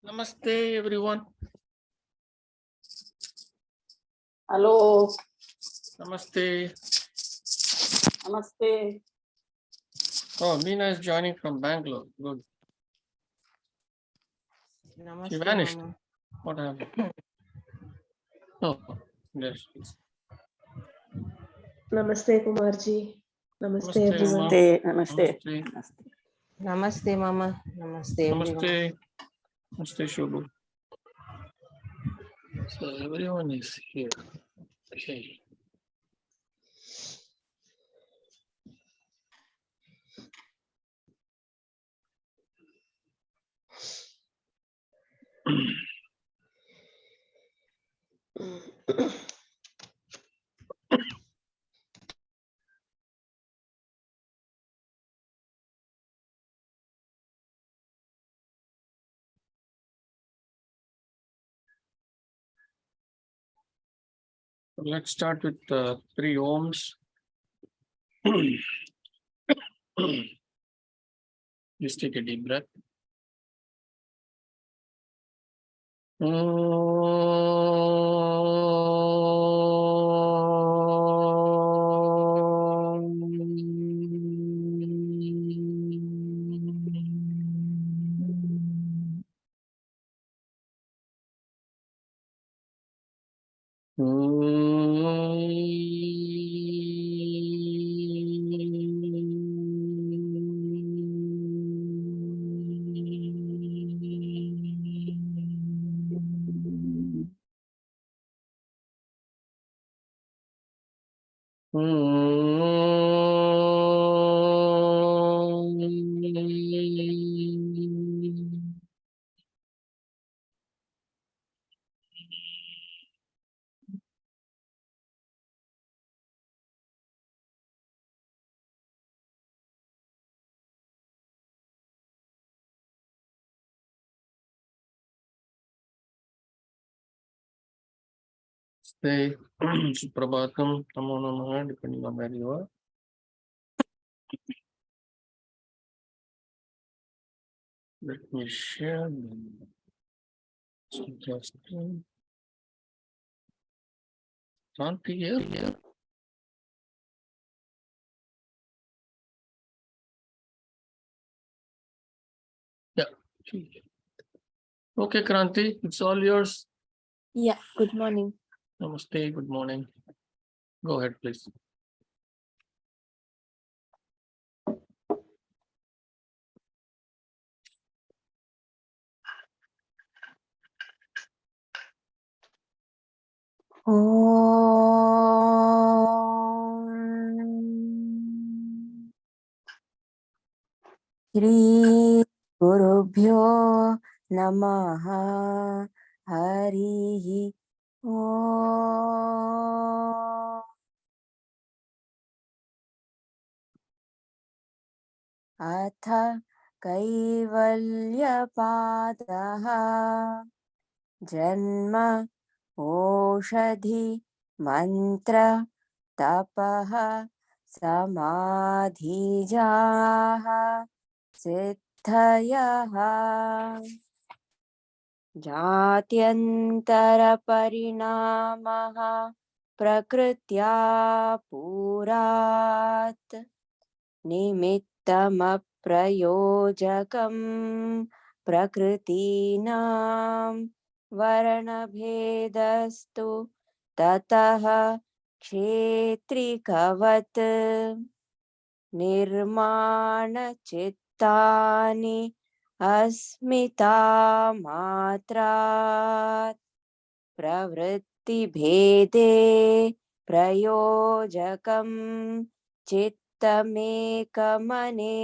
Namaste, everyone. Hello. Namaste. Namaste. Oh, Meena is joining from Bangalore. Good. Namaste, She vanished. Mama. What happened? Oh, there she is. Namaste, Kumarji. Namaste, Namaste, everyone. Amma. Namaste. Namaste. Namaste, Mama. Namaste, everyone. Namaste. Namaste, Shubhu. So everyone is here. Okay. Let's start with 3 ohms. Just take a deep breath. Say Suprabhatam, Namo Namaha, depending on where you are. Let me share. Just Shanti here. Yeah. Okay, Kranti, it's all yours. Yeah, good morning. Namaste, good morning. Go ahead, please. Shri Gurubhyo Namaha Harihi Om. Atha Kaivalyapadah Janma Oshadhi Mantra Tapaha Samadhijaha Siddhayaha Jatyantara Parinamaha Prakritya Purat Nimittamaprayojakam Prakritinam Varanabhedastu Tataha Kshetrikavat Nirmana Chittani Asmita Matrat Pravritti Bhede Prayojakam Chittamekamane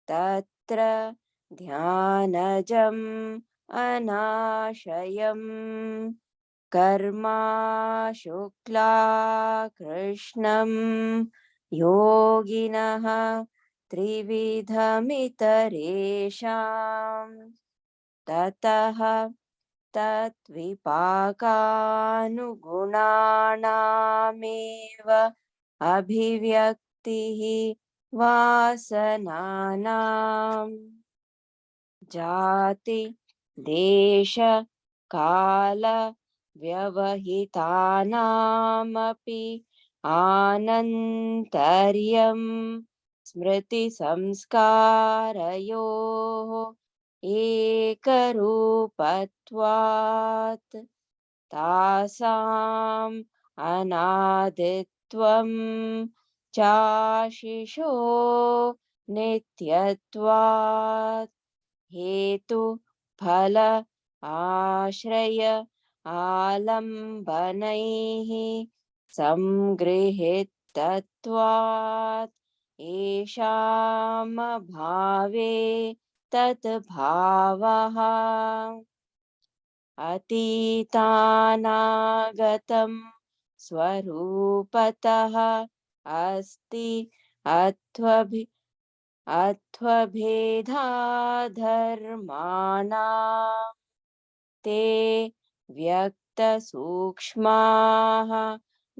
Tatra Dhyanajam Anashayam Karma Shukla Krishnam Yoginaha Trividhamitharesham Tataha Tatvipakanugunanameva Abhivyaktihi Vasananam. जाति देश काल व्यवहितानामपि आनन्तर्यं स्मृतिसंस्कारयोः एकरूपत्वात् तासाम् अनादित्वं चाशिषो नित्यत्वात् हेतु फल आश्रय आलम्बनैः संगृहीतत्वात् येषामभावे तद्भावः अतीतानागतं स्वरूपतः अस्ति अत्वभेदाधर्माणां ते व्यक्तसूक्ष्माः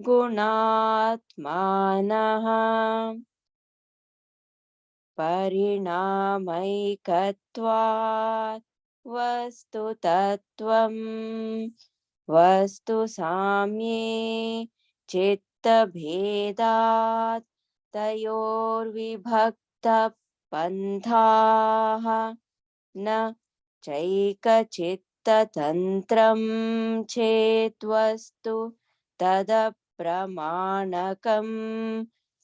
गुणात्मानः परिणामैकत्वात् वस्तुतत्त्वं वस्तुसाम्ये चित्तभेदात् तयोर्विभक्तपन्थाः न चैकचित्ततन्त्रं चेद्वस्तु तदप्रमाणकं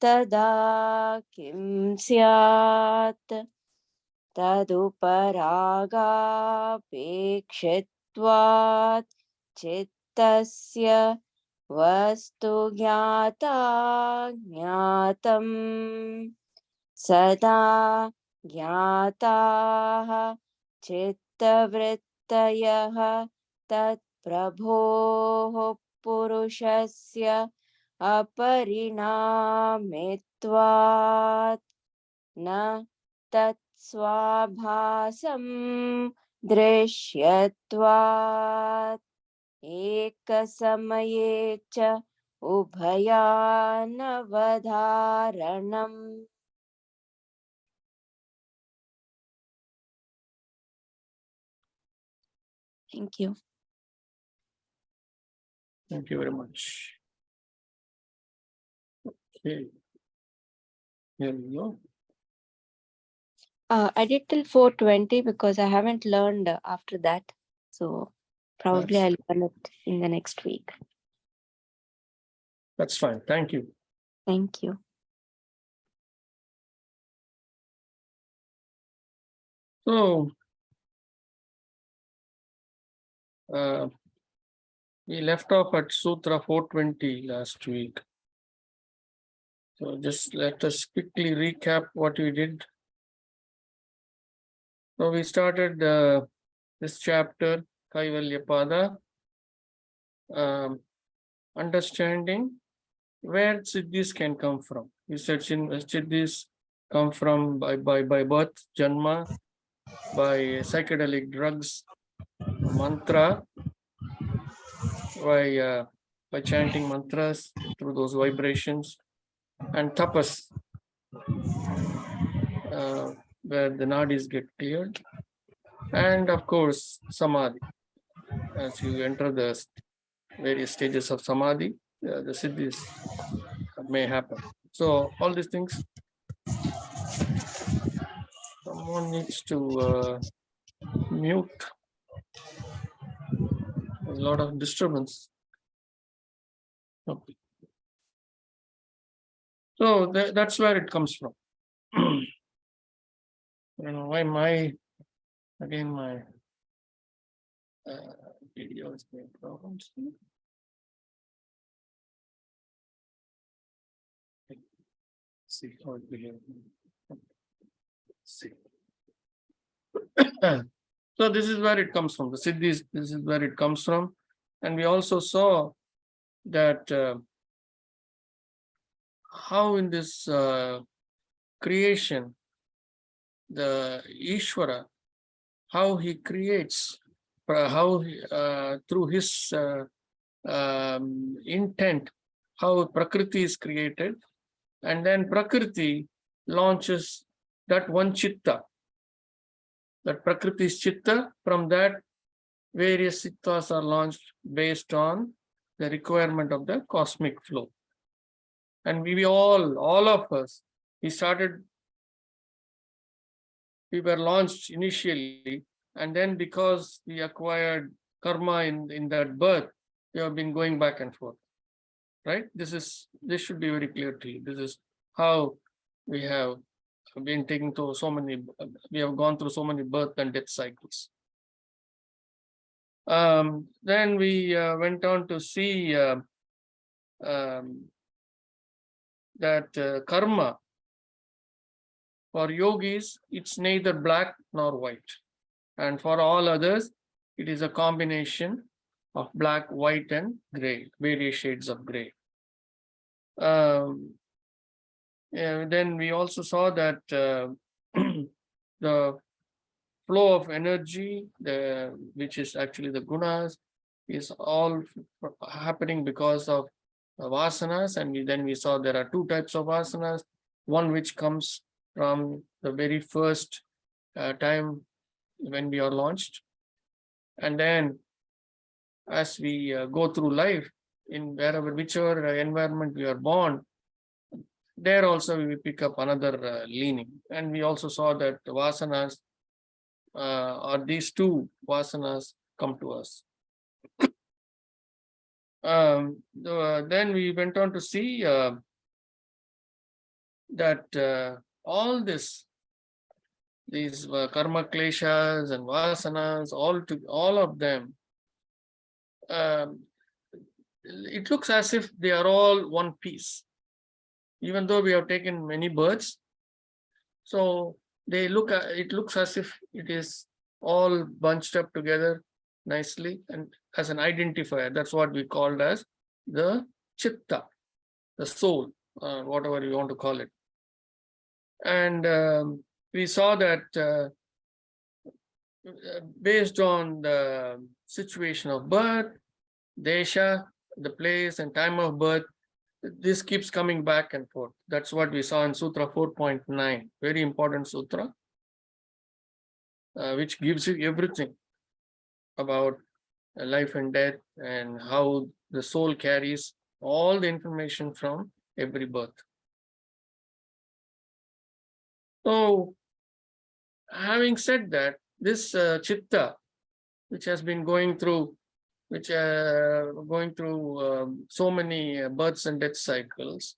तदा किं स्यात् तदुपरागापेक्षित्वात् चित्तस्य वस्तु ज्ञातं सदा ज्ञाताः चित्तवृत्तयः तत्प्रभोः पुरुषस्य अपरिणामित्वात् न तत्स्वाभासं दृश्यत्वात् एकसमये च उभयानवधारणम्. Thank you. Thank you very much. Okay. Here we go. I did till 4:20 because I haven't learned after that. So probably That's- I'll learn it in the next week. That's fine. Thank you. Thank you. So, we left off at Sutra 420 last week. So just let us quickly recap what we did. So we started this chapter, Kaivalyapada, understanding where siddhis can come from. We said siddhis come from by birth, janma, by psychedelic drugs, mantra, by chanting mantras through those vibrations, and tapas, where the nadis get cleared, and of course samadhi. As you enter the various stages of samadhi, the siddhis may happen. So all these things, someone needs to mute. There's a lot of disturbance. Okay. So that's where it comes from. I don't know why my video is having problems. See how it behaves. See. So this is where it comes from. The siddhis, this is where it comes from. And we also saw that how in this creation, the Ishvara, how he creates, how through his intent, how Prakriti is created, and then Prakriti launches that one chitta, that Prakriti is Chitta. From that, various Chittas are launched based on the requirement of the cosmic flow. And we all of us, we were launched initially, and then because we acquired karma in that birth, we have been going back and forth. Right? This should be very clear to you. This is how we have been taking to we have gone through so many birth and death cycles. Then we went on to see that karma for yogis, it's neither black nor white. And for all others, it is a combination of black, white, and gray, various shades of gray. Then we also saw that the flow of energy, which is actually the gunas, is all happening because of vasanas. And then we saw there are two types of vasanas, one which comes from the very first time when we are launched. And then as we go through life, in whichever environment we are born, there also we pick up another leaning. And we also saw that the vasanas, or these two vasanas, come to us. Then we went on to see that all these karma kleshas and vasanas, all of them, it looks as if they are all one piece, even though we have taken many births. So it looks as if it is all bunched up together nicely and as an identifier. That's what we called as the chitta, the soul, whatever you want to call it. And we saw that based on the situation of birth, desha, the place and time of birth, this keeps coming back and forth. That's what we saw in Sutra 4.9, very important sutra, which gives you everything about life and death and how the soul carries all the information from every birth. So, having said that, this chitta, which has been going through so many births and death cycles,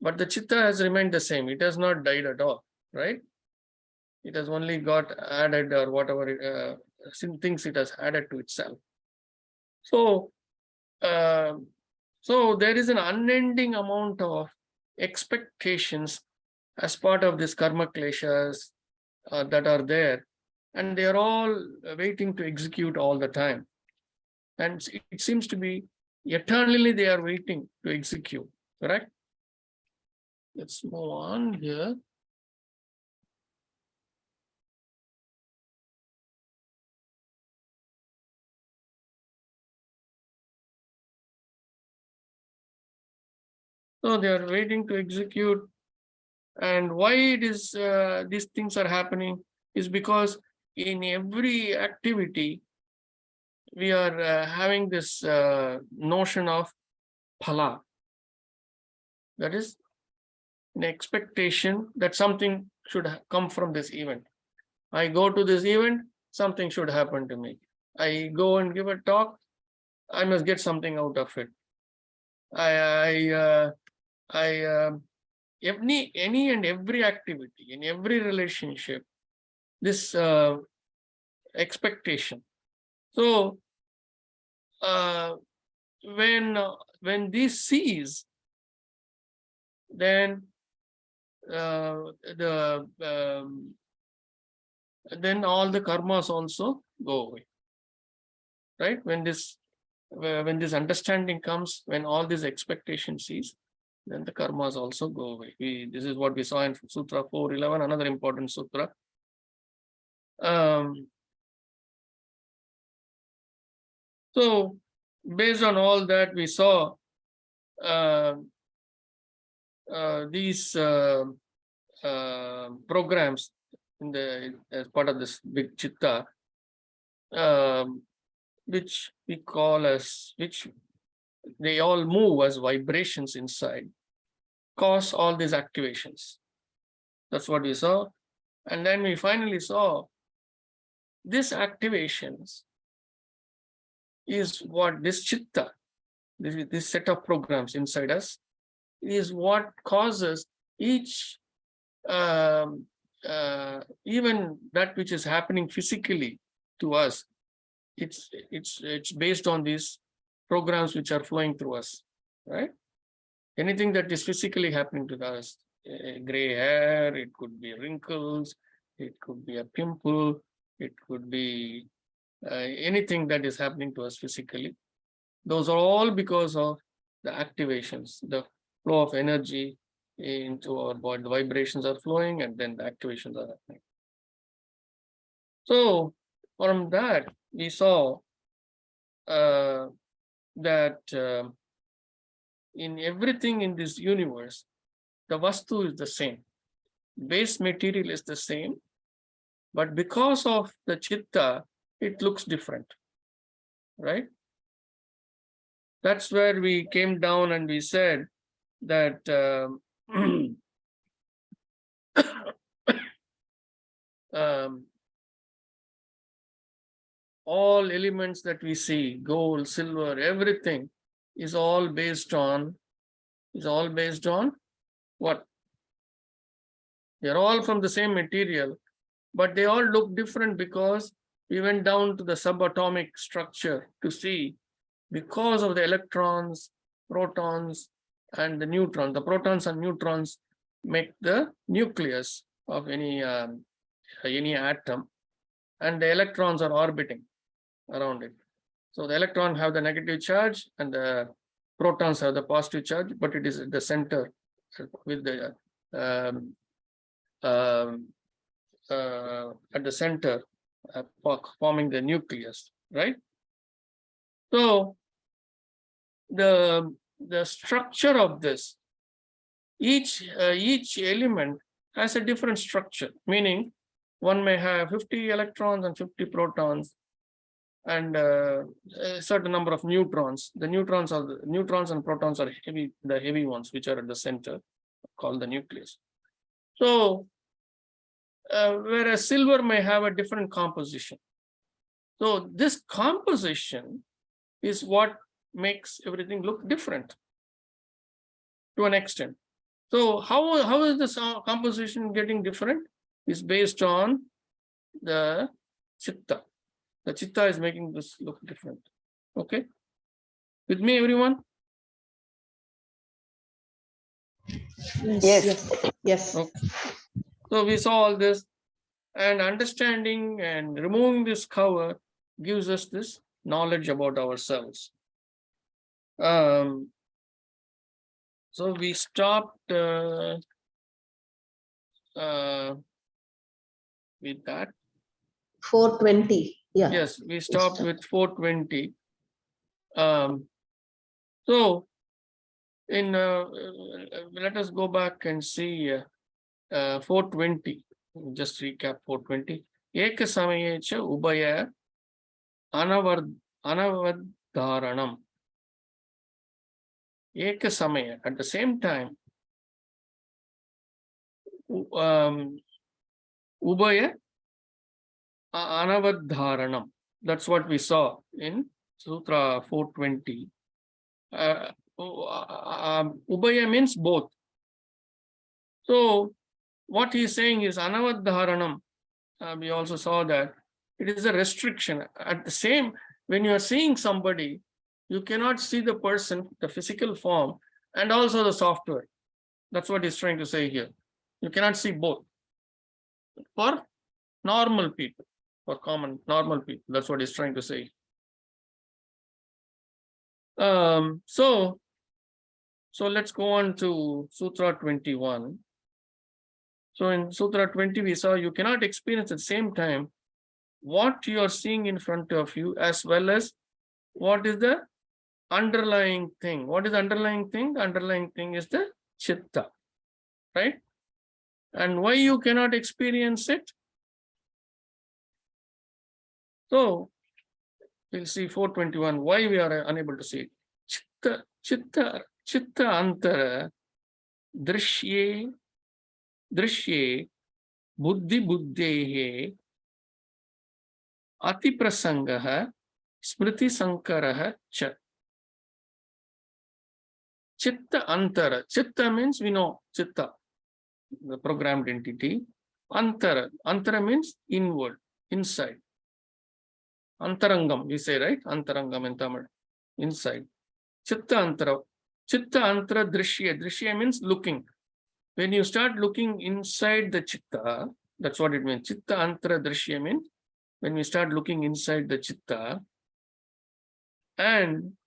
but the chitta has remained the same. It has not died at all, right? It has only got added or whatever things it has added to itself. So there is an unending amount of expectations as part of this karma kleshas that are there, and they are all waiting to execute all the time. And it seems to be eternally they are waiting to execute, correct? Let's move on here. So they are waiting to execute. And why it is these things are happening is because in every activity, we are having this notion of phala. That is an expectation that something should come from this event. I go to this event, something should happen to me. I go and give a talk, I must get something out of it. Any and every activity, in every relationship, this expectation. So when this cease, then then all the karmas also go away, right? When this understanding comes, when all these expectations cease, then the karmas also go away. This is what we saw in Sutra 4.11, another important sutra. So based on all that, we saw these programs as part of this big chitta, which we call as, which they all move as vibrations inside, cause all these activations. That's what we saw. And then we finally saw these activations is what this chitta, this set of programs inside us, is what causes each, even that which is happening physically to us. It's based on these programs which are flowing through us, right? Anything that is physically happening to us, gray hair, it could be wrinkles, it could be a pimple, it could be anything that is happening to us physically. Those are all because of the activations, the flow of energy into our body. The vibrations are flowing and then the activations are happening. So from that, we saw that in everything in this universe, the vastu is the same. Base material is the same, but because of the chitta, it looks different, right? That's where we came down and we said that all elements that we see, gold, silver, everything is all based on what? They're all from the same material, but they all look different because we went down to the subatomic structure to see, because of the electrons, protons, and the neutrons. The protons and neutrons make the nucleus of any atom, and the electrons are orbiting around it. So the electrons have the negative charge and the protons have the positive charge, but it is at the center with the at the center forming the nucleus, right? So the structure of this, each element has a different structure, meaning one may have 50 electrons and 50 protons and a certain number of neutrons. The neutrons and protons are the heavy ones, which are at the center, called the nucleus. So whereas silver may have a different composition. So this composition is what makes everything look different to an extent. So how is this composition getting different? It's based on the chitta. The chitta is making this look different. Okay, with me, everyone? Yes. Okay. So we saw all this, and understanding and removing this cover gives us this knowledge about ourselves. So we stopped with that. 420. Yeah. Yes, we stopped with 420. So in let us go back and see 420. Just recap 420. Eka samayecha ubaya anavadharanam. Eka samaya, at the same time, ubaya anavadharanam. That's what we saw in Sutra 420. Ubaya means both. So what he's saying is anavadharanam. We also saw that it is a restriction. At the same, when you are seeing somebody, you cannot see the person, the physical form, and also the software. That's what he's trying to say here. You cannot see both. For normal people, for common normal people, that's what he's trying to say. So let's go on to Sutra 21. So in Sutra 20, we saw you cannot experience at the same time what you are seeing in front of you, as well as what is the underlying thing. What is the underlying thing? The underlying thing is the chitta, right? And why you cannot experience it? So we'll see 421, why we are unable to see it. Chitta antara drishye buddhi buddhehe ati prasangaha smriti sankaraha cha. Chitta antara. Chitta means we know chitta, the programmed entity. Antara. Antara means inward, inside. Antarangam, we say, right? Antarangam in Tamil. Inside. Chitta antara. Chitta antara drishya. Drishya means looking. When you start looking inside the chitta, that's what it means. Chitta antara drishya means when we start looking inside the chitta, and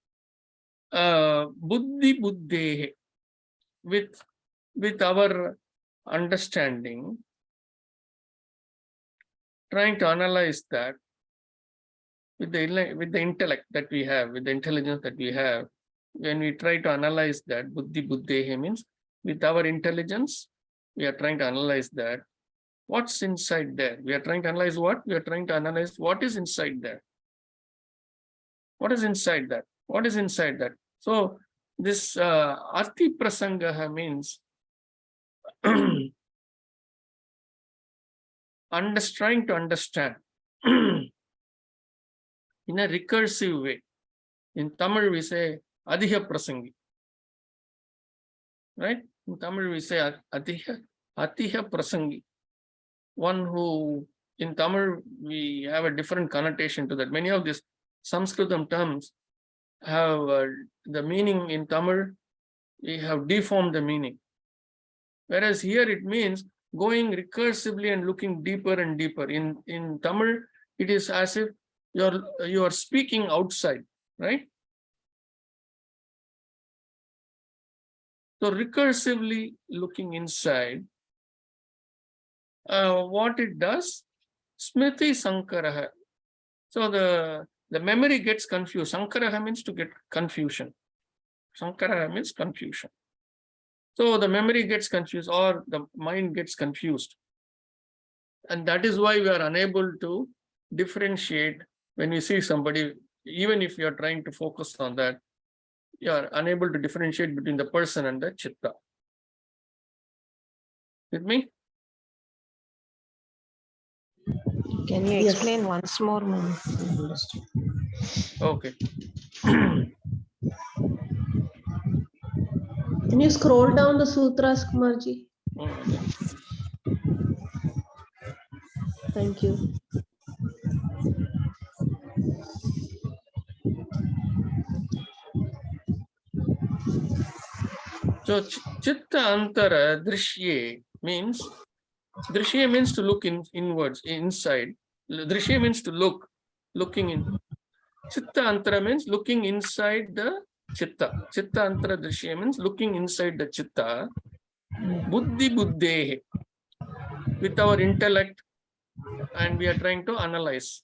buddhi buddhehe, with our understanding, trying to analyze that with the intellect that we have, with the intelligence that we have, when we try to analyze that, buddhi buddhehe means with our intelligence, we are trying to analyze that. What's inside there? We are trying to analyze what? We are trying to analyze what is inside there. What is inside that? What is inside that? So this ati prasangaha means trying to understand in a recursive way. In Tamil we say adhiha prasangi, right? In Tamil we say atiha prasangi. One who, in Tamil we have a different connotation to that. Many of these Sanskritam terms have the meaning in Tamil, we have deformed the meaning. Whereas here it means going recursively and looking deeper and deeper. In Tamil, it is as if you are speaking outside, right? So recursively looking inside, what it does, smriti sankaraha. So the memory gets confused. Sankaraha means to get confusion. Sankaraha means confusion. So the memory gets confused or the mind gets confused. And that is why we are unable to differentiate when we see somebody, even if you are trying to focus on that, you are unable to differentiate between the person and the chitta. With me? Can you Yes. explain once more, ma'am? Okay. Can you scroll down the sutras, Kumarji? Thank you. So chitta antara drishye means to look inwards, inside. Drishye means to look, looking in. Chitta antara means looking inside the chitta. Chitta antara drishya means looking inside the chitta. Buddhi buddhehe, with our intellect, and we are trying to analyze.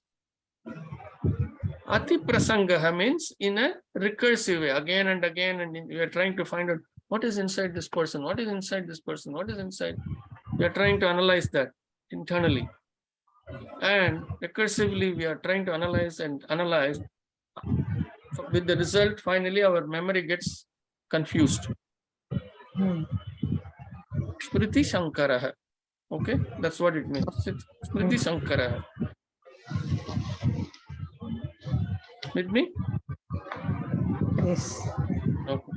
Ati prasangaha means in a recursive way, again and again, and we are trying to find out what is inside this person, what is inside this person, what is inside. We are trying to analyze that internally. And recursively, we are trying to analyze. With the result, finally, our memory gets confused. Smriti Sankaraha. Okay, that's what it means. Smriti Sankaraha. With me? Yes. Okay.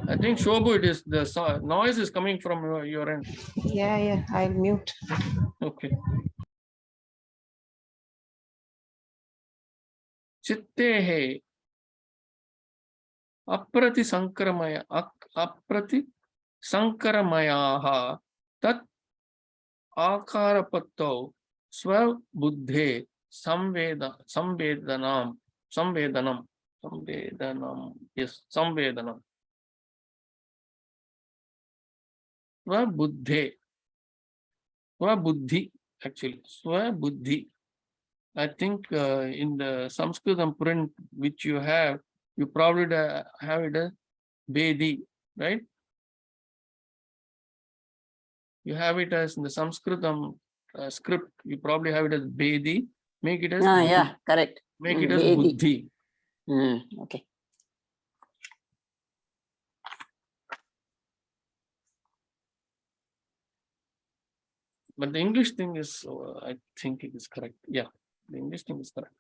I think Shobhu, it is the noise is coming from your end. Yeah, I'll mute. Okay. Chittehe aprati sankaramayaha tat akarapattau swabuddhe samvedanam. Yes, samvedanam. Swabuddhi, actually, Swabuddhi. I think in the Sanskritam print which you have, you probably have it as Bedi, right? You have it as in the Sanskritam script, you probably have it as Bedi, Make it as Ah, buddhi. yeah, correct. Make it as Vedi. buddhi. Okay. But the English thing is, I think it is correct. Yeah, the English thing is correct.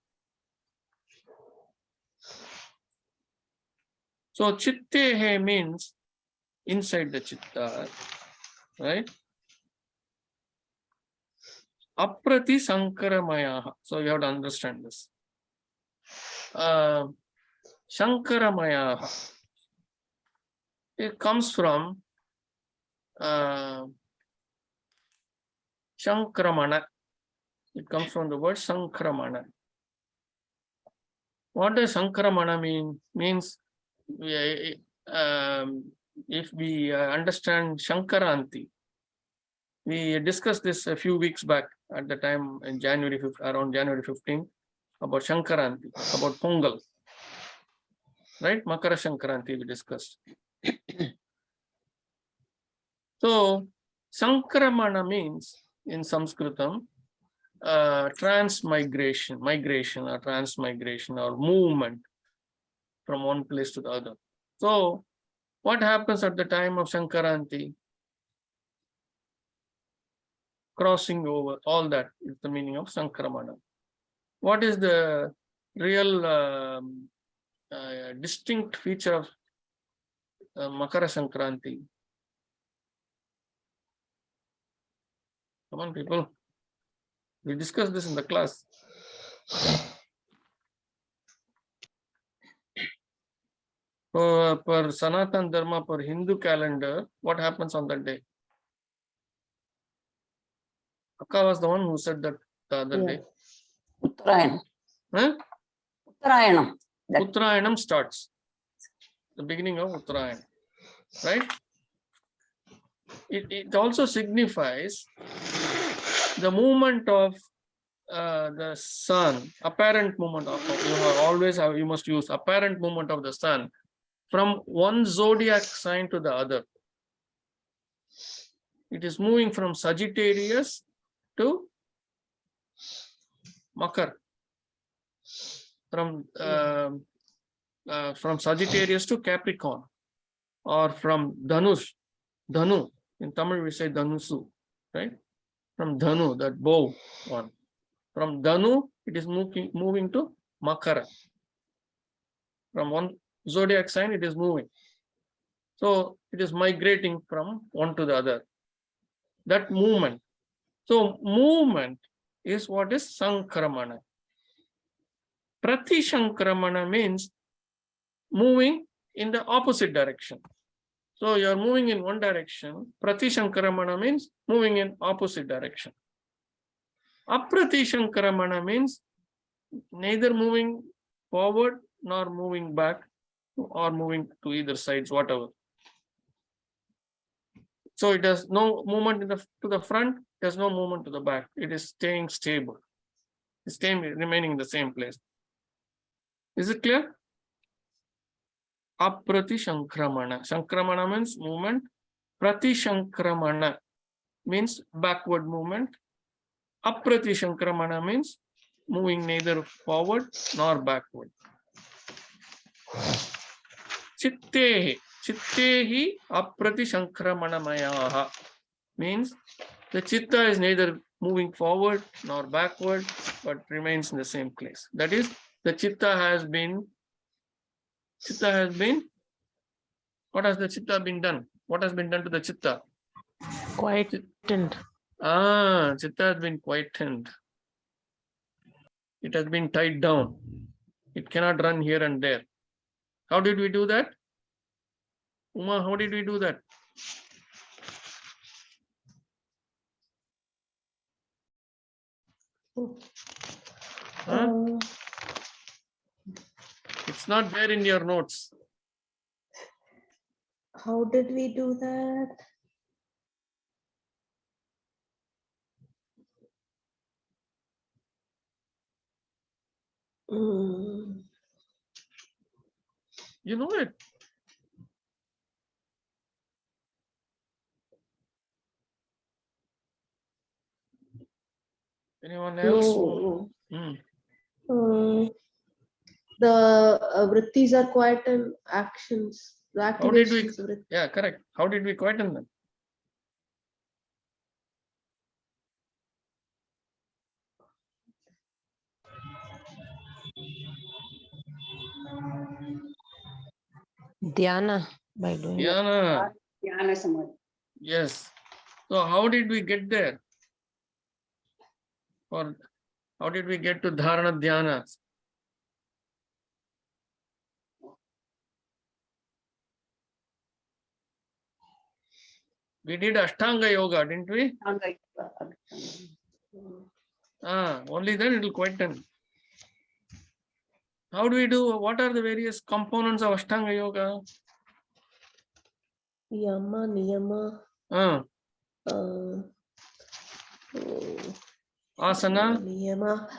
So chittehe means inside the chitta, right? Aprati sankaramayaha. So you have to understand this. Shankaramayaha. It comes from Shankramana. It comes from the word Sankramana. What does Sankramana mean? Means if we understand Shankaranti, we discussed this a few weeks back at the time in January, around January 15, about Shankaranti, about Pongal. Right? Makara Shankaranti we discussed. So, Sankramana means in Sanskritam, transmigration, migration or transmigration or movement from one place to the other. So, what happens at the time of Shankaranti? Crossing over, all that is the meaning of Sankramana. What is the real distinct feature of Makara Sankranti? Come on, people. We discussed this in the class. For Sanatan Dharma, for Hindu calendar, what happens on that day? Akka was the one who said that the other day. Uttarayanam. Huh? Uttarayanam. That- Uttarayanam starts. The beginning of Uttarayan. Right? It also signifies the movement of the sun, apparent movement of, you must use apparent movement of the sun from one zodiac sign to the other. It is moving from Sagittarius to Makar. From Sagittarius to Capricorn, or from Dhanu. In Tamil we say Dhanusu, right? From Dhanu, that bow one. From Dhanu, it is moving to Makara. From one zodiac sign, it is moving. So it is migrating from one to the other. That movement. So movement is what is Sankramana. Prati Sankramana means moving in the opposite direction. So you are moving in one direction. Prati Sankramana means moving in opposite direction. Aprati Sankramana means neither moving forward nor moving back or moving to either sides, whatever. So it has no movement to the front, there's no movement to the back. It is staying stable. It's remaining in the same place. Is it clear? Aprati Sankramana. Sankramana means movement. Prati Sankramana means backward movement. Aprati Sankramana means moving neither forward nor backward. Chittehi. Chittehi aprati Sankramana means the chitta is neither moving forward nor backward, but remains in the same place. That is, the chitta has been, what has the chitta been done? What has been done to the chitta? Quietened. Chitta has been quietened. It has been tied down. It cannot run here and there. How did we do that? Uma, how did we do that? Huh? It's not there in your notes. How did we do that? You know it. Anyone else? No. Hmm. The vrittis are quiet and actions. The How did we? activations. Yeah, correct. How did we quieten them? Dhyana by doing that. Dhyana. Dhyana samadhi. Yes. So how did we get there? Or how did we get to dharana dhyana? We did Ashtanga yoga, didn't we? Only then it will quieten. How do we do? What are the various components of Ashtanga yoga? Yama, niyama, Ah, asana, niyama,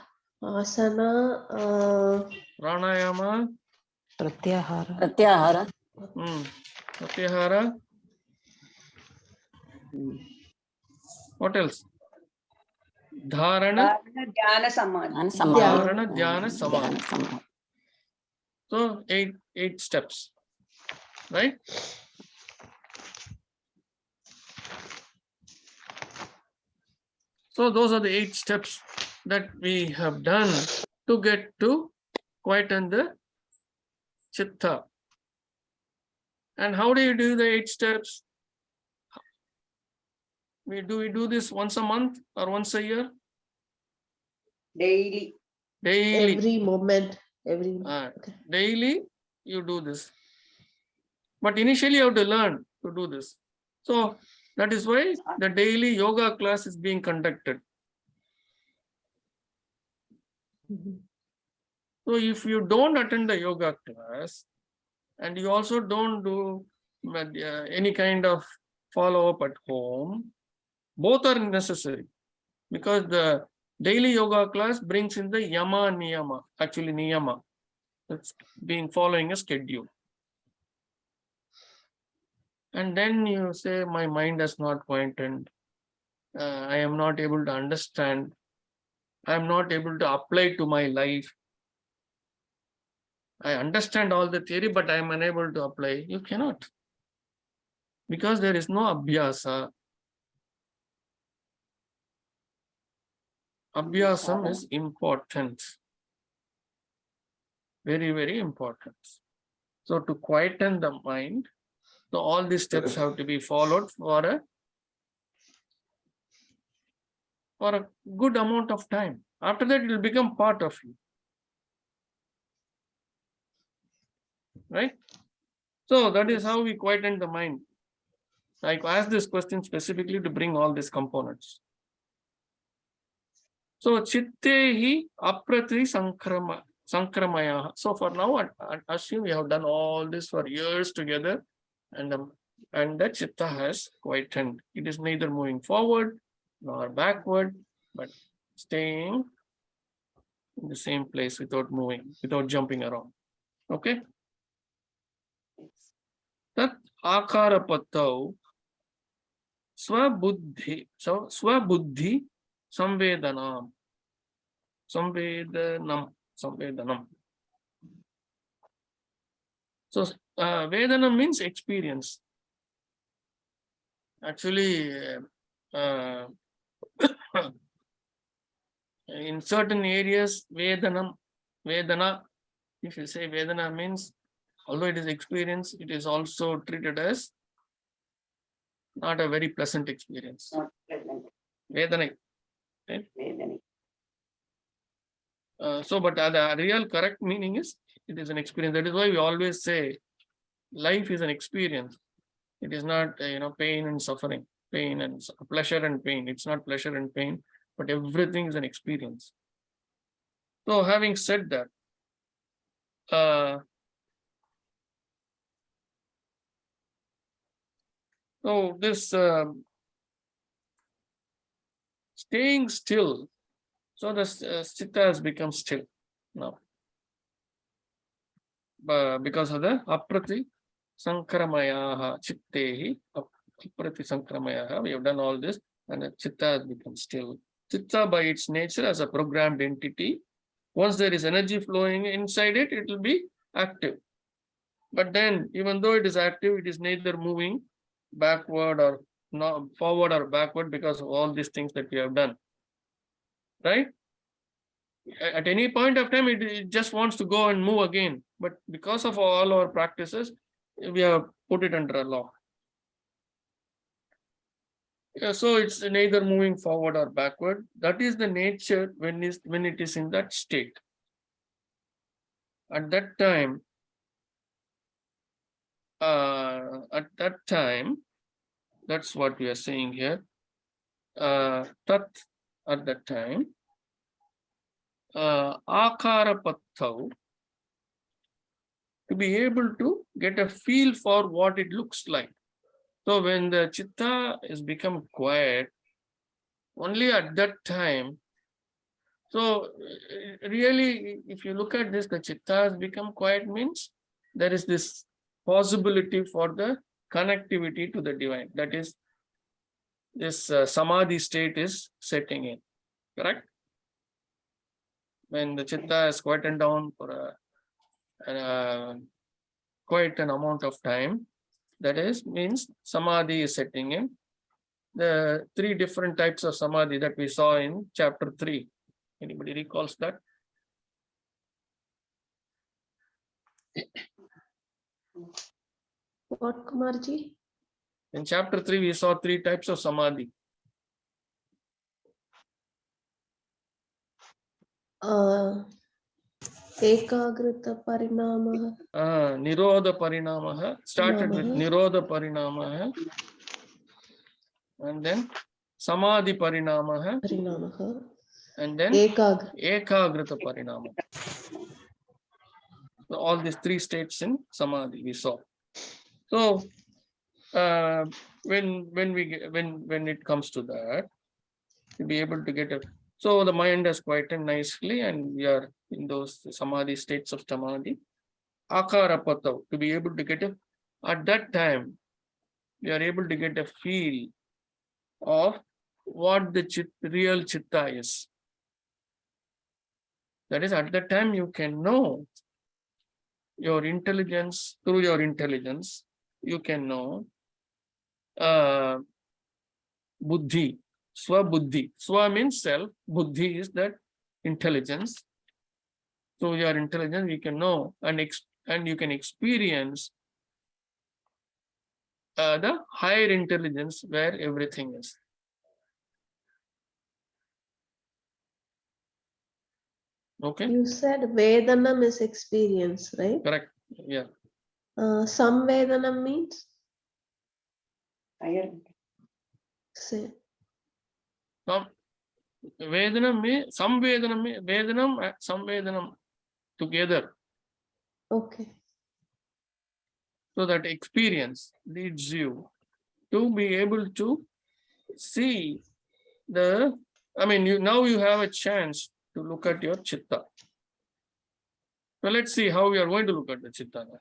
asana, pranayama, Pratyahara. Pratyahara. pratyahara. What else? Dharana, Dhyana samadhi. dharana, dhyana, samadhi. Dhyana samadhi. So eight steps, right? So those are the 8 steps that we have done to get to quieten the chitta. And how do you do the 8 steps? We do this once a month or once a year? Daily. Daily. every moment, Daily you do this. But initially you have to learn to do this. So that is why the daily yoga class is being conducted. So if you don't attend the yoga class and you also don't do any kind of follow-up at home, both are necessary, because the daily yoga class brings in the yama niyama, actually niyama. It's being following a schedule. And then you say, my mind has not quietened. I am not able to understand. I am not able to apply to my life. I understand all the theory, but I am unable to apply. You cannot. Because there is no abhyasa. Abhyasam is important. Very, very important. So to quieten the mind, so all these steps have to be followed for a good amount of time. After that, it will become part of you. Right? So that is how we quieten the mind. I asked this question specifically to bring all these components. So chittehi aprati sankramaya. So for now, I assume we have done all this for years together, and the chitta has quietened. It is neither moving forward nor backward, but staying in the same place without moving, without jumping around. Okay? Tat akarapattau swabuddhi samvedanam. Samvedanam. So Vedanam means experience. Actually, in certain areas, Vedana, if you say Vedana means, although it is experience, it is also treated as not a very pleasant experience. Not pleasant. Vedana. Right? Vedana. So, but the real correct meaning is, it is an experience. That is why we always say, life is an experience. It is not, pain and suffering, pain and pleasure and pain. It's not pleasure and pain, but everything is an experience. So, having said that, so this staying still, so the chitta has become still now. Because of the aprati sankramayaha chittehi, aprati sankramayaha, we have done all this, and the chitta has become still. Chitta by its nature as a programmed entity. Once there is energy flowing inside it, it will be active. But then, even though it is active, it is neither moving backward or not forward or backward because of all these things that we have done. Right? At any point of time, it just wants to go and move again. But because of all our practices, we have put it under a law. Yeah, so it's neither moving forward or backward. That is the nature when it is in that state. At that time, that's what we are saying here. Tat at that time, akara pattau, to be able to get a feel for what it looks like. So when the chitta is become quiet, only at that time. So really, if you look at this, the chitta has become quiet means there is this possibility for the connectivity to the divine. That is, this samadhi state is setting in, correct? When the chitta is quietened down for quite an amount of time, that is, means samadhi is setting in. The 3 different types of samadhi that we saw in chapter 3. Anybody recalls that? What, Kumarji? In chapter 3, we saw 3 types of samadhi. Ekagrita parinamah. Nirodha parinamaha, started with Nirodha parinamaha, and then Samadhi parinamaha, and then Ekagrita parinamaha. So all these 3 states in Samadhi we saw. So when it comes to that, to be able to get a, so the mind has quietened nicely, and we are in those Samadhi states of Samadhi. Akara pattav, to be able to get a, at that time, we are able to get a feel of what the real chitta is. That is, at that time you can know your intelligence, through your intelligence, you can know buddhi, swa buddhi. Swa means self, buddhi is that intelligence. So your intelligence, you can know and you can experience the higher intelligence where everything is. Okay. You said Vedanam is experience, right? Correct. Yeah. Some Vedanam means? Higher. Say. Some Vedanam, some Vedanam together. Okay. So that experience leads you to be able to see the, I mean, now you have a chance to look at your chitta. So let's see how we are going to look at the chitta now.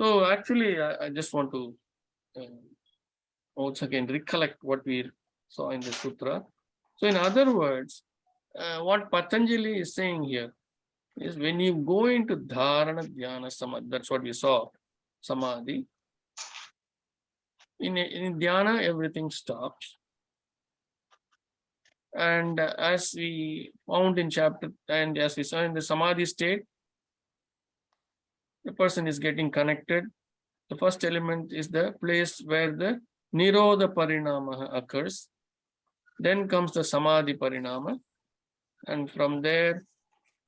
So actually, I just want to once again recollect what we saw in the sutra. So in other words, what Patanjali is saying here is when you go into dharana, dhyana, samadhi, that's what we saw, samadhi. In dhyana, everything stops. And as we found in chapter, and as we saw in the samadhi state, the person is getting connected. The first element is the place where the nirodha parinama occurs. Then comes the samadhi parinama. And from there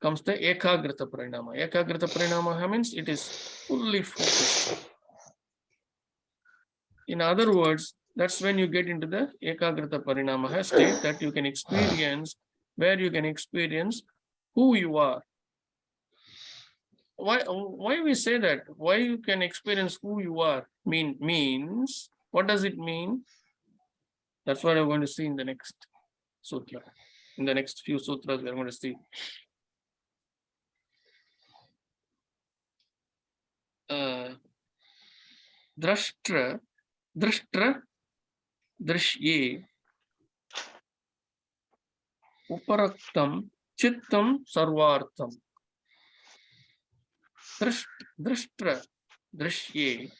comes the ekagrita parinama. Ekagrita parinama means it is fully focused. In other words, that's when you get into the ekagrita parinama state that you can experience, where you can experience who you are. Why we say that? Why you can experience who you are means, what does it mean? That's what I'm going to see in the next sutra. In the next few sutras, we're going to see. drashtra, drishye, uparaktam, chittam, sarvartham. Drashtra, drishye,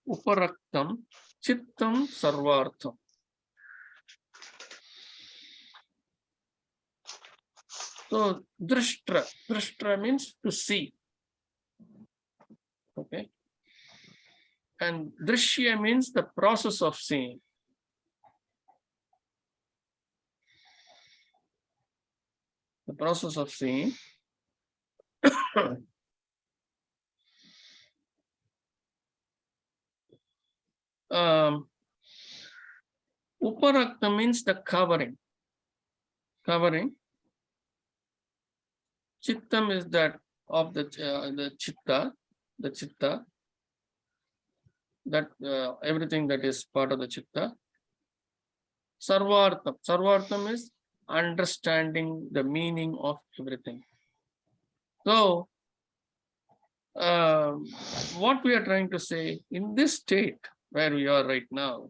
uparaktam, chittam, sarvartham. So drashtra means to see. Okay. And drishya means the process of seeing. The process of seeing. Uparakta means the covering. Chittam is that of the chitta, that everything that is part of the chitta. Sarvartham is understanding the meaning of everything. So, what we are trying to say, in this state where we are right now,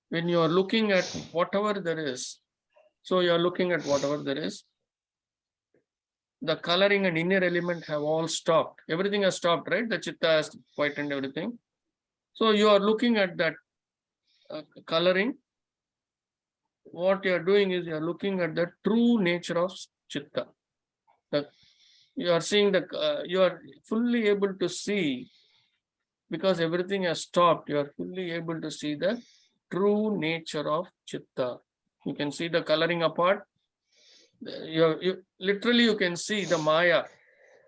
when you are looking at whatever there is, so you are looking at whatever there is, the coloring and inner element have all stopped. Everything has stopped, right? The chitta has quietened everything. So you are looking at that coloring. What you are doing is you are looking at the true nature of chitta. You are seeing you are fully able to see, because everything has stopped. You are fully able to see the true nature of chitta. You can see the coloring apart. You literally you can see the maya,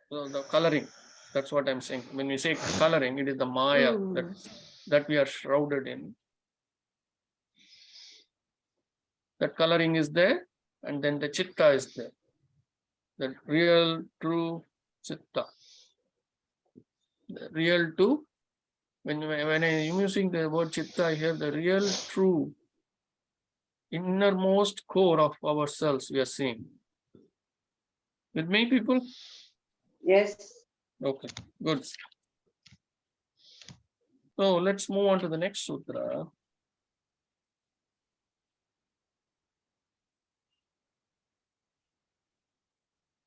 the coloring. That's what I'm saying. When we say coloring, it is the maya that we are shrouded in. That coloring is there, and then the chitta is there. The real, true chitta. The real, true. When I am using the word chitta, I hear the real, true, innermost core of ourselves we are seeing. With me, people? Yes. Okay, good. So let's move on to the next sutra.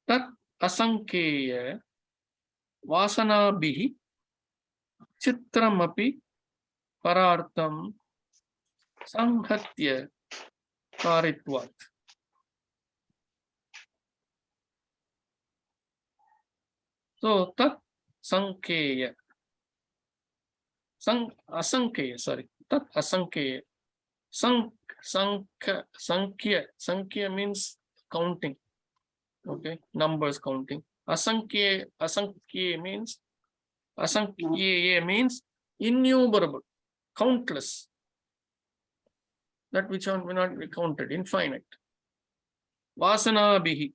Tat asankeya vasanabhihi chitramapi parartham sanghatya karitvat. So tat sankeya. Tat asankeya. Sankhya means counting. Okay, numbers counting. Asankhya means innumerable, countless. That which may not be counted, infinite. Vasana bihi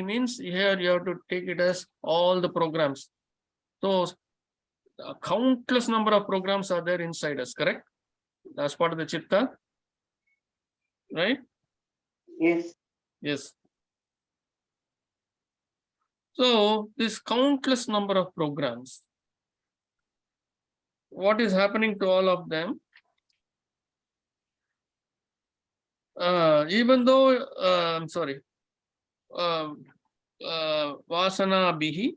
means here you have to take it as all the programs. So a countless number of programs are there inside us, correct? That's part of the chitta, right? Yes. Yes. So this countless number of programs, what is happening to all of them? Even though, I'm sorry, vasana bihi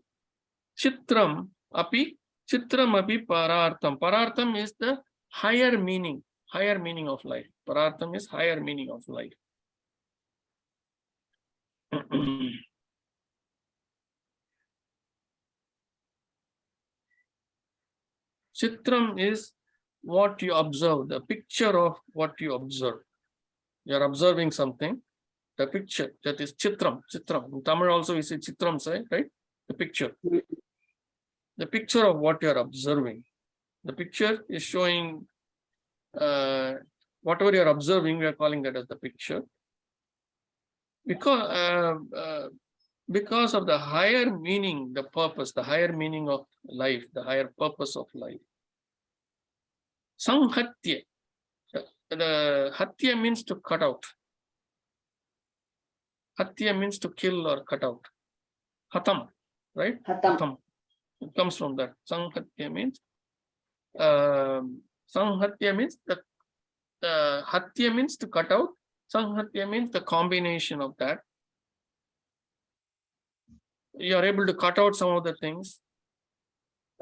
chitram api parartham. Parartham is the higher meaning of life. Parartham is higher meaning of life. Chitram is what you observe, the picture of what you observe. You are observing something, the picture, that is chitram. In Tamil also we say chitram, right? The picture. The picture of what you are observing. The picture is showing whatever you are observing, we are calling that as the picture. Because of the higher meaning, the purpose, the higher meaning of life, the higher purpose of life. Sanghatya. The hatya means to cut out. Hatya means to kill or cut out. Hatam, right? Hatam. It comes from that. Sanghatya means Sanghatya means the Hatya means to cut out. Sanghatya means the combination of that. You are able to cut out some of the things.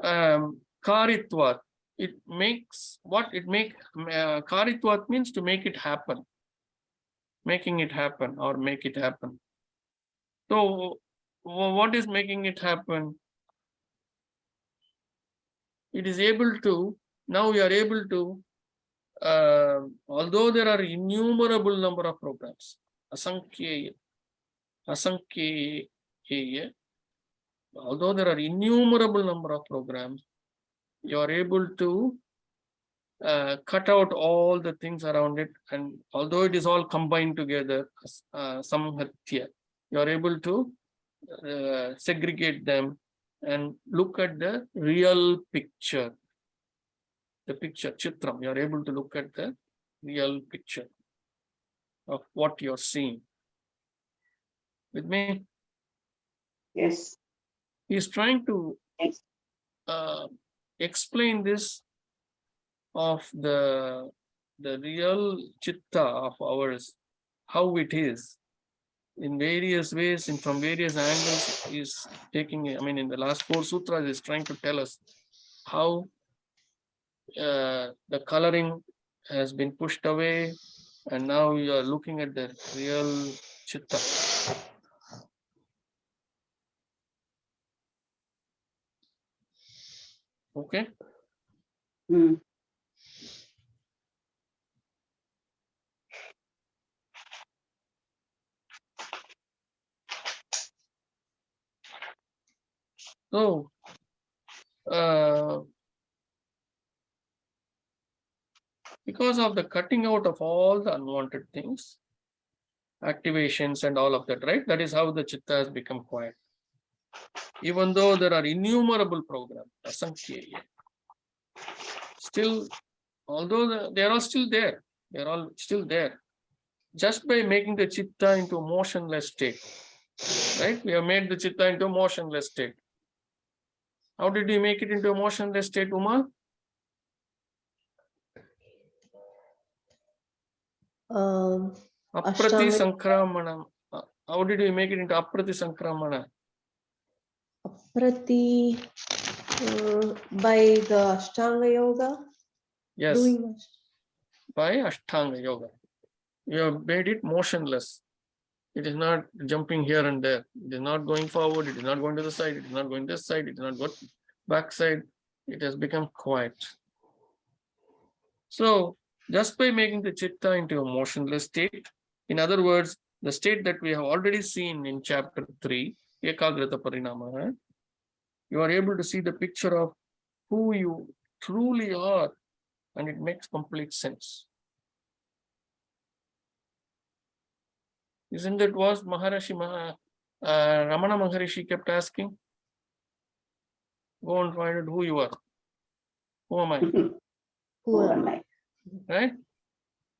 Karitvat, it makes what it make. Karitvat means to make it happen, making it happen or make it happen. So, what is making it happen? It is able to, now we are able to, although there are innumerable number of programs, asankhya, although there are innumerable number of programs, you are able to cut out all the things around it, and although it is all combined together, samhatya, you are able to segregate them and look at the real picture. The picture, chitram, you are able to look at the real picture of what you're seeing. With me? Yes. He's trying to Yes. Explain this of the real chitta of ours, how it is in various ways and from various angles. Is taking, I mean, in the last 4 sutras is trying to tell us how the coloring has been pushed away, and now you are looking at the real chitta. Okay. Hmm. So because of the cutting out of all the unwanted things, activations and all of that, right? That is how the chitta has become quiet. Even though there are innumerable programs, asankhya, still, although they are all still there, they are all still there. Just by making the chitta into a motionless state, right? We have made the chitta into a motionless state. How did we make it into a motionless state, Uma? Aprati Ashtanga Sankramana. How did we make it into Aprati Sankramana? Aprati by the Ashtanga Yoga. Yes, Doing by Ashtanga Yoga. We have made it motionless. It is not jumping here and there. It is not going forward. It is not going to the side. It is not going this side. It is not going back side. It has become quiet. So just by making the chitta into a motionless state, in other words, the state that we have already seen in chapter 3, Ekagrata Parinama, you are able to see the picture of who you truly are, and it makes complete sense. Isn't that what Ramana Maharishi kept asking? Go and find out who you are. Who am I? Who am I? Right?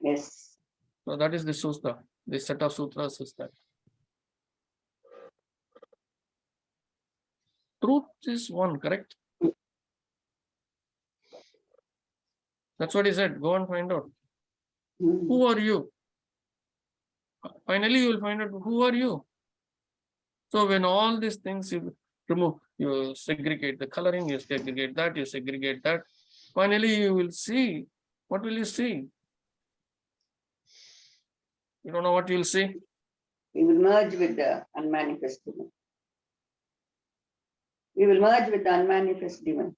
Yes. So that is the sutra. This set of sutras is that. Truth is one, correct? That's what he said. Go and find out. Hmm. Who are you? Finally, you will find out who are you. So when all these things you remove, you segregate the coloring, you segregate that, you segregate that. Finally, you will see. What will you see? You don't know what you will see? We will merge with the unmanifest divine. We will merge with the unmanifest divine.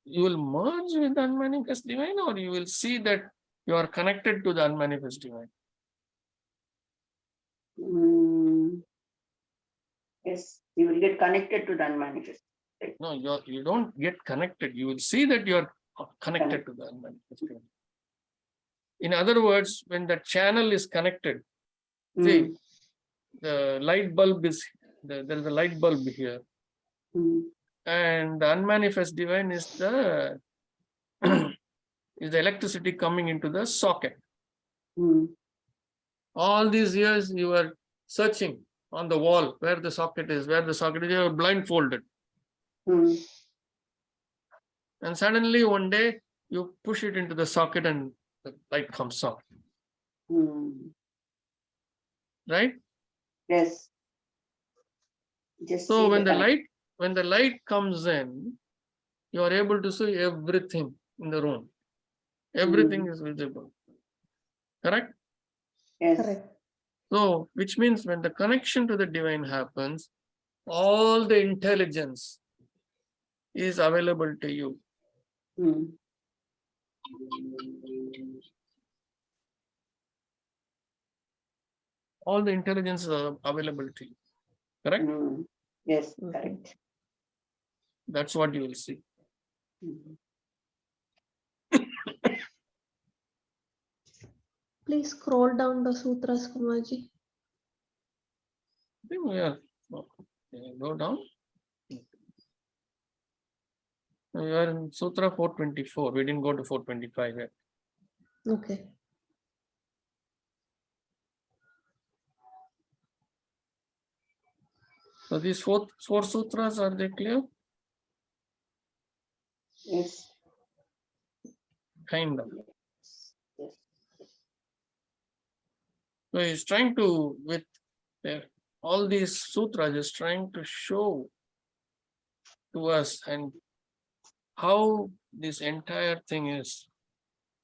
You will merge with the unmanifest divine, or you will see that you are connected to the unmanifest divine. Hmm. Yes, we will get connected to the unmanifest. No, you don't get connected. You will see that you are connected to the unmanifest divine. In other words, when the channel is connected, see, the light bulb is, there is a light bulb here, and the unmanifest divine is the electricity coming into the socket. Hmm. All these years you were searching on the wall where the socket is, you were blindfolded. Hmm. And suddenly one day you push it into the socket and the light comes on, Hmm. right? Yes. Just So see when the the light comes in, you are able to see everything in the room. Everything is visible. Correct? Yes. Correct. So, which means when the connection to the divine happens, all the intelligence is available to you. Hmm. All the intelligence is available to you. Correct? Hmm. Yes, Mhm. correct. That's what you will see. Hmm. Please scroll down the sutras, Kumaji. I think we are, okay, go down. We are in Sutra 424. We didn't go to 425 yet. Okay. So these four sutras, are they clear? Yes. Kind of. Yes. So he's trying to, with all these sutras, is trying to show to us and how this entire thing is,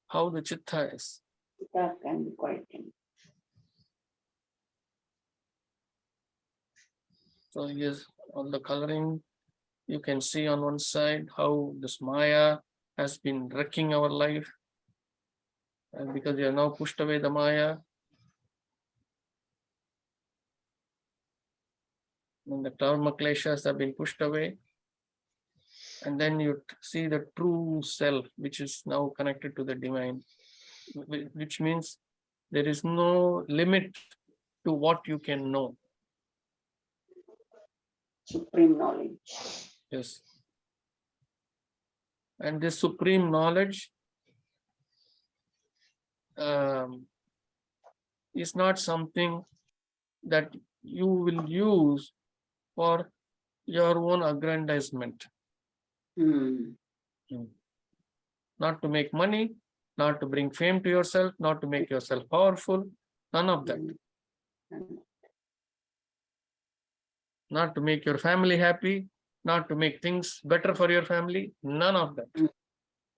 how the chitta is. That can be quite. So here's all the coloring. You can see on one side how this Maya has been wrecking our life. And because we have now pushed away the Maya, and the karma kleshas have been pushed away. And then you see the true self, which is now connected to the divine, which means there is no limit to what you can know. Supreme knowledge. Yes. And this supreme knowledge is not something that you will use for your own aggrandizement. Hmm. Not to make money, not to bring fame to yourself, not to make yourself powerful, none of that. Hmm. Not to make your family happy, not to make things better for your family, none of that.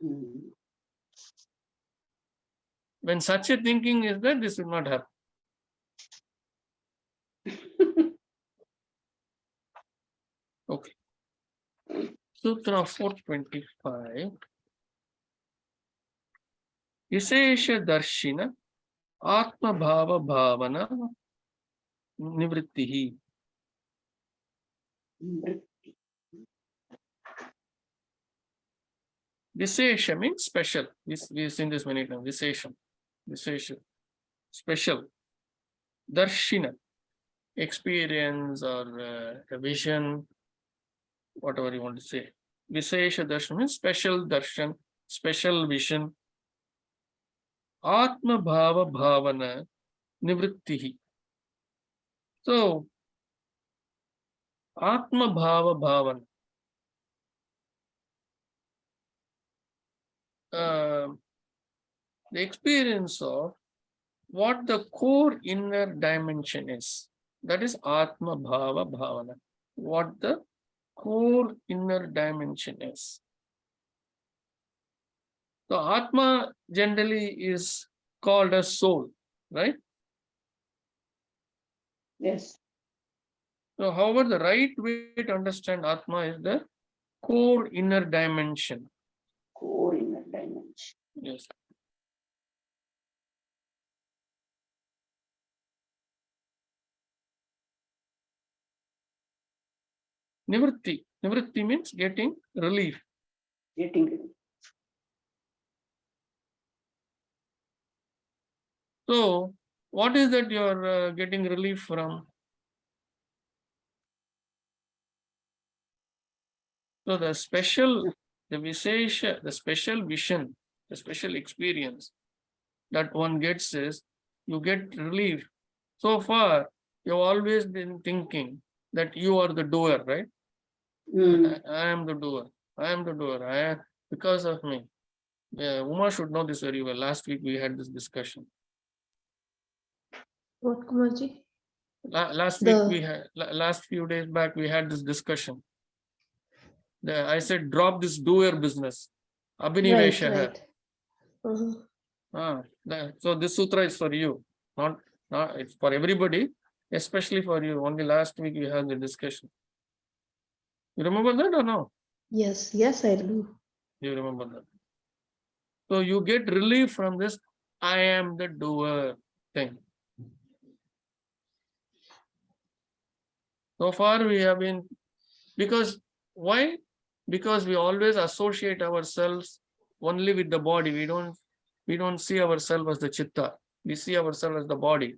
Hmm. When such a thinking is there, this will not happen. Okay. Sutra 425. Vishesha Darshina Atma Bhava Bhavana Nivrittihi. Vishesha means special. We've seen this many times. Vishesha. Special. Darshina. Experience or a vision, whatever you want to say. Vishesha darshan means special darshan, special vision. Atma bhava bhavana nivrittihi. So, Atma bhava bhavana. The experience of what the core inner dimension is. That is Atma bhava bhavana. What the core inner dimension is. So Atma generally is called as soul, right? Yes. So however, the right way to understand Atma is the core inner dimension. Core inner dimension. Yes. Nivritti. Nivritti means getting relief. Getting. So what is that you are getting relief from? So the special, the Vishesha, the special vision, the special experience that one gets is you get relief. So far, you've always been thinking that you are the doer, right? I am the doer. I am the doer. Because of me. Uma should know this very well. Last week we had this discussion. What, Kumarji? Last The- week we had, last few days back we had this discussion. I said drop this doer business. Right, Abhinivesha. right. Uh-huh. So this sutra is for you, not it's for everybody, especially for you. Only last week we had the discussion. You remember that or no? Yes, yes, I do. You remember that. So you get relief from this I am the doer thing. So far we have been, because why? Because we always associate ourselves only with the body. We don't see ourselves as the chitta. We see ourselves as the body.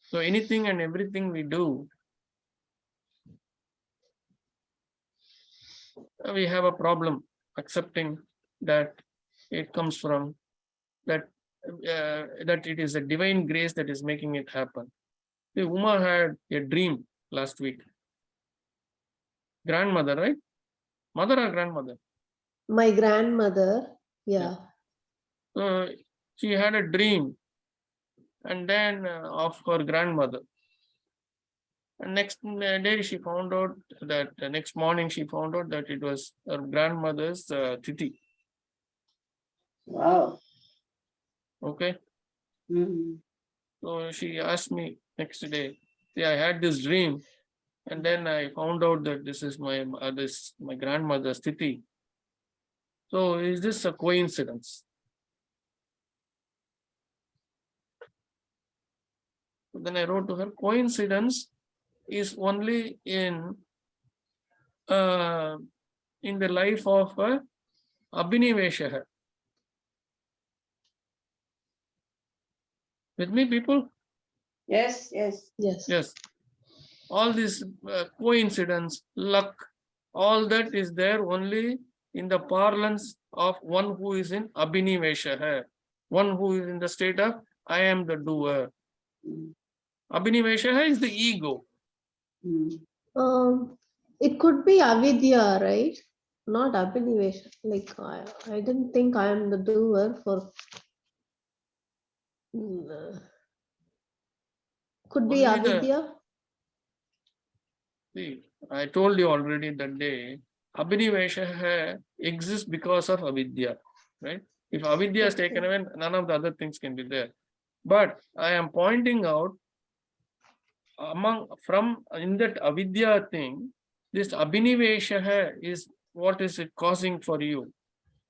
So anything and everything we do, we have a problem accepting that it comes from that it is a divine grace that is making it happen. See, Uma had a dream last week. Grandmother, right? Mother or grandmother? My grandmother, yeah. So she had a dream, and then of her grandmother. And next day she found out that next morning she found out that it was her grandmother's Tithi. Wow. Okay. Mhm. So she asked me next day, see, I had this dream, and then I found out that this is my grandmother's Tithi. So is this a coincidence? So then I wrote to her, coincidence is only in the life of Abhinivesha. With me, people? Yes, yes. Yes. Yes. All this coincidence, luck, all that is there only in the parlance of one who is in Abhinivesha, one who is in the state of I am the doer. Abhinivesha is the ego. It could be avidya, right? Not abhinivesha. Like I didn't think I am the doer for. Could be Only avidya. See, I told you already that day, Abhinivesha exists because of avidya, right? If avidya is taken away, none of the other things can be there. But I am pointing out in that avidya thing, this Abhinivesha is what is it causing for you?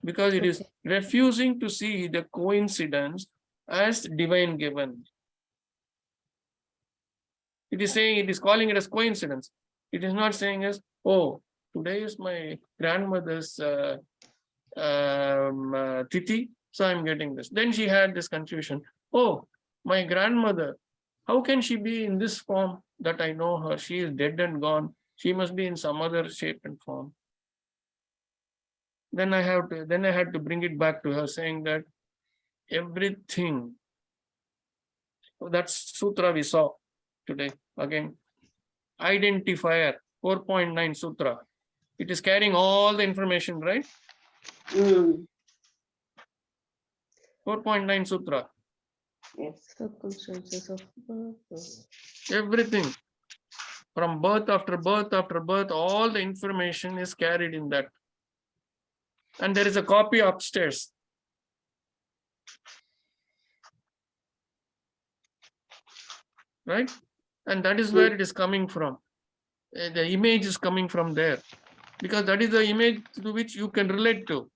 Because it is refusing to see the coincidence as divine given. It is saying, it is calling it as coincidence. It is not saying as, oh, today is my grandmother's Tithi, so I'm getting this. Then she had this confusion. Oh, my grandmother, how can she be in this form that I know her? She is dead and gone. She must be in some other shape and form. Then I had to bring it back to her, saying that everything, that's sutra we saw today again. Identifier 4.9 sutra. It is carrying all the information, right? 4.9 sutra. Yes. Circumstances of birth. Everything from birth after birth after birth, all the information is carried in that. And there is a copy upstairs. Right? And that is where it is coming from. The image is coming from there. Because that is the image to which you can relate to.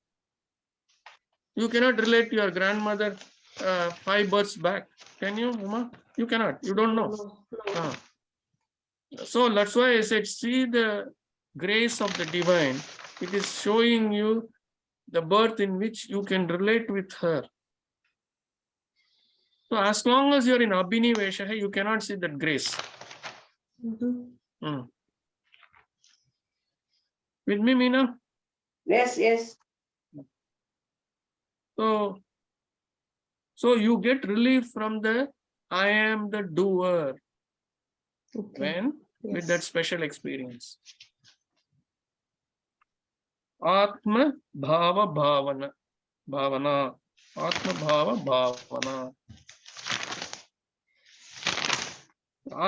You cannot relate to your grandmother 5 births back. Can you, Uma? You cannot. You don't know. No. So that's why I said, see the grace of the divine. It is showing you the birth in which you can relate with her. So as long as you're in Abhinivesha, you cannot see that grace. With me, Meena? Yes, yes. So you get relief from the I am the doer Okay. when with that Yes. special experience. Atma Bhava Bhavana. Bhavana. Atma Bhava Bhavana.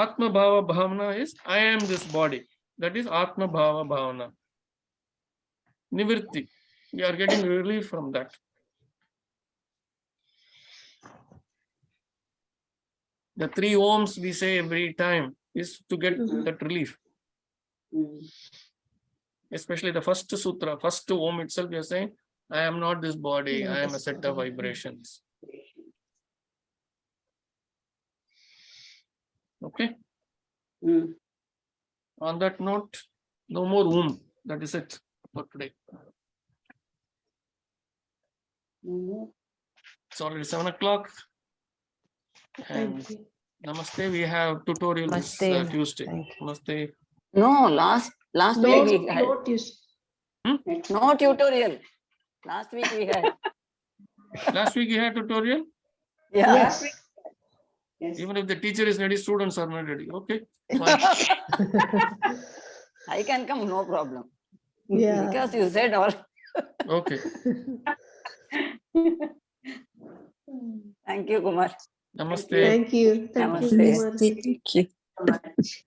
Atma Bhava Bhavana is I am this body. That is Atma Bhava Bhavana. Nivritti. We are getting relief from that. The 3 ohms we say every time is to get that relief. Especially the first sutra, first ohm itself, we are saying, I am not this body, Not I am a this set of body. vibrations. Okay. On that note, no more ohm. That is it for today. It's already 7 o'clock. And Thank you. namaste. We have tutorial this Namaste. Tuesday. Thank you. Namaste. No, last No, week we had no tuition. no tutorial. Last week we had. Last week you had tutorial. Yeah. Yes. Yes. Even if the teacher is ready, students are not ready. Okay. Fine. I can come, no problem. Yeah. Because you said all. Okay. Thank you, Kumar. Namaste. Thank you. Thank you, Namaste. Kumar. Thank you. So much.